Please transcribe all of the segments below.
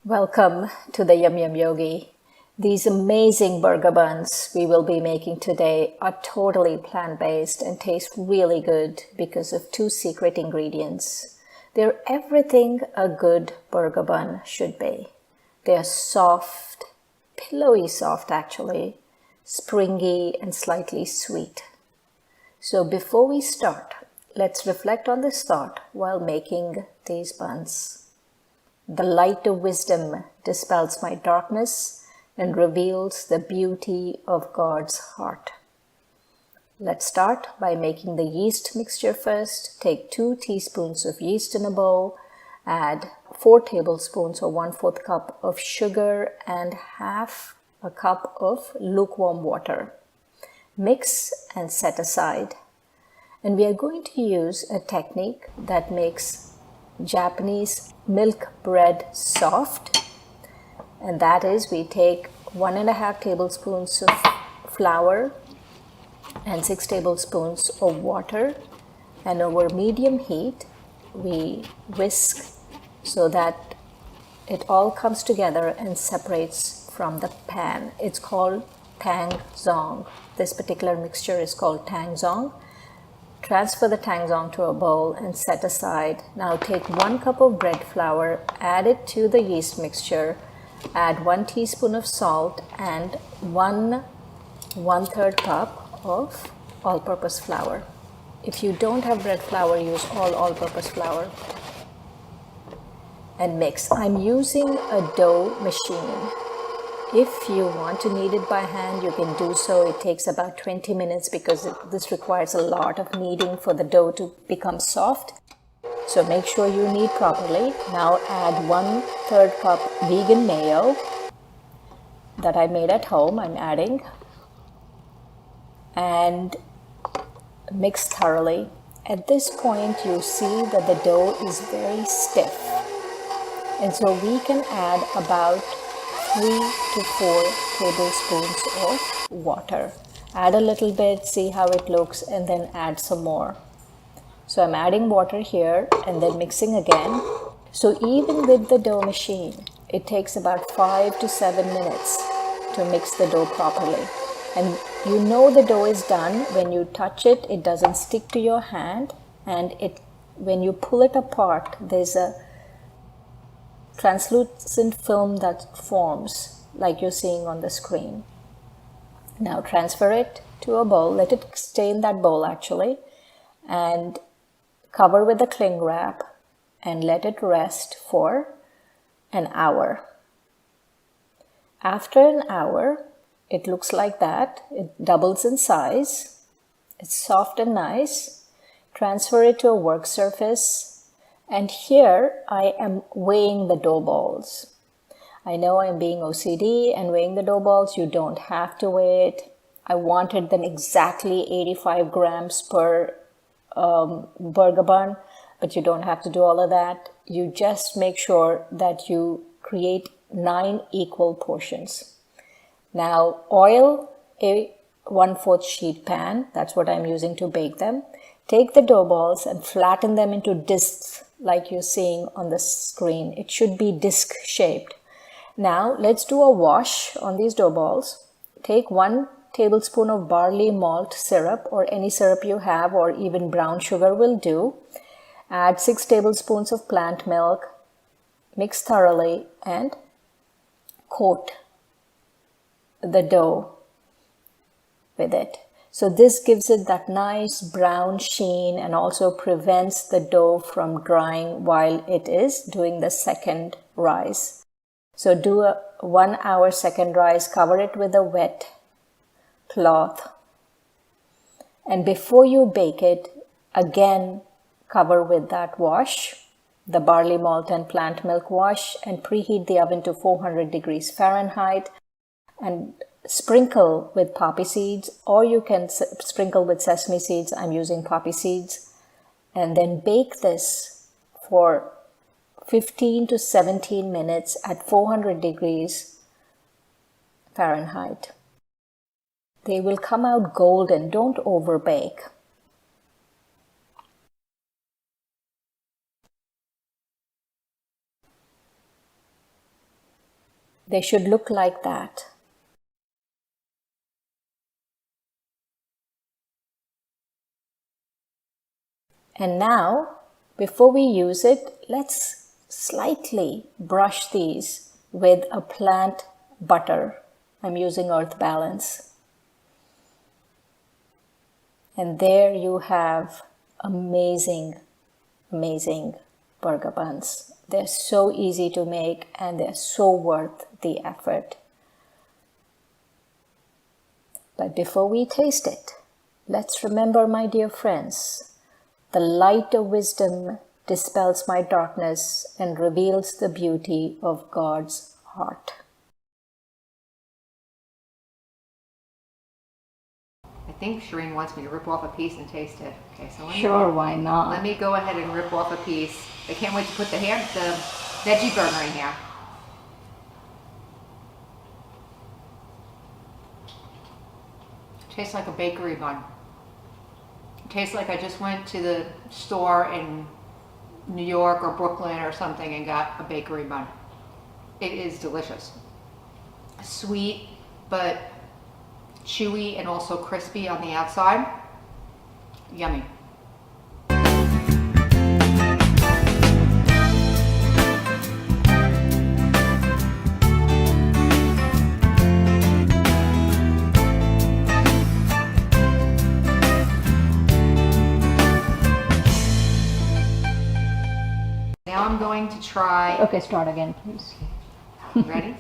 Welcome to the Yum Yum Yogi. These amazing burger buns we will be making today are totally plant-based and taste really good because of two secret ingredients. They're everything a good burger bun should be. They're soft, pillowy soft actually, springy and slightly sweet. So before we start, let's reflect on this thought while making these buns. The light of wisdom dispels my darkness and reveals the beauty of God's heart. Let's start by making the yeast mixture first. Take 2 teaspoons of yeast in a bowl, add 4 tablespoons or 1/4 cup of sugar and half a cup of lukewarm water. Mix and set aside. And we are going to use a technique that makes Japanese milk bread soft, and that is we take 1.5 tablespoons of flour and 6 tablespoons of water, and over medium heat we whisk so that it all comes together and separates from the pan. It's called tangzong. This particular mixture is called tangzong. Transfer the tangzong to a bowl and set aside. Now take 1 cup of bread flour, add it to the yeast mixture, add 1 teaspoon of salt and 1/3 cup of all-purpose flour. If you don't have bread flour, use all-purpose flour and mix. I'm using a dough machine. If you want to knead it by hand, you can do so. It takes about 20 minutes because this requires a lot of kneading for the dough to become soft. So make sure you knead properly. Now add 1/3 cup vegan mayo that I made at home. I'm adding and mix thoroughly. At this point, you see that the dough is very stiff. And so we can add about 3 to 4 tablespoons of water. Add a little bit, see how it looks, and then add some more. So I'm adding water here and then mixing again. So even with the dough machine, it takes about 5 to 7 minutes to mix the dough properly. And you know the dough is done when you touch it, it doesn't stick to your hand, and when you pull it apart, there's a translucent film that forms like you're seeing on the screen. Now transfer it to a bowl, let it stay in that bowl actually, and cover with a cling wrap and let it rest for an hour. After an hour, it looks like that. It doubles in size. It's soft and nice. Transfer it to a work surface. And here I am weighing the dough balls. I know I'm being OCD and weighing the dough balls. You don't have to weigh it. I wanted them exactly 85 grams per burger bun, but you don't have to do all of that. You just make sure that you create 9 equal portions. Now oil a 1/4 sheet pan. That's what I'm using to bake them. Take the dough balls and flatten them into discs like you're seeing on the screen. It should be disc shaped. Now let's do a wash on these dough balls. Take 1 tablespoon of barley malt syrup or any syrup you have, or even brown sugar will do. Add 6 tablespoons of plant milk. Mix thoroughly and coat the dough with it. So this gives it that nice brown sheen and also prevents the dough from drying while it is doing the second rise. So do a 1 hour second rise, cover it with a wet cloth. And before you bake it, again cover with that wash, the barley malt and plant milk wash, and preheat the oven to 400 degrees Fahrenheit and sprinkle with poppy seeds, or you can sprinkle with sesame seeds. I'm using poppy seeds. And then bake this for 15 to 17 minutes at 400 degrees Fahrenheit. They will come out golden. Don't overbake. They should look like that. And now, before we use it, let's slightly brush these with a plant butter. I'm using Earth Balance. And there you have amazing, amazing burger buns. They're so easy to make and they're so worth the effort. But before we taste it, let's remember, my dear friends, the light of wisdom dispels my darkness and reveals the beauty of God's heart. I think Shireen wants me to rip off a piece and taste it. Okay, so Why not? let me go ahead and rip off a piece. I can't wait to put the veggie burger in here. Tastes like a bakery bun. It tastes like I just went to the store in New York or Brooklyn or something and got a bakery bun. It is delicious. Sweet, but chewy and also crispy on the outside. Yummy. Now I'm going to try... Okay, start again, please. Ready?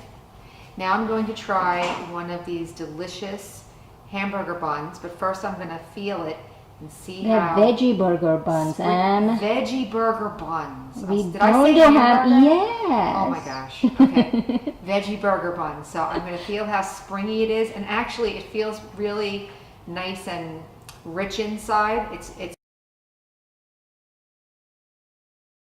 Now I'm going to try one of these delicious hamburger buns, but first I'm going to feel it and see how... Veggie burger buns, and veggie burger buns. Did I say have, hamburger? yes. Oh my gosh. Okay. Veggie burger buns. So I'm going to feel how springy it is, and actually it feels really nice and rich inside. It's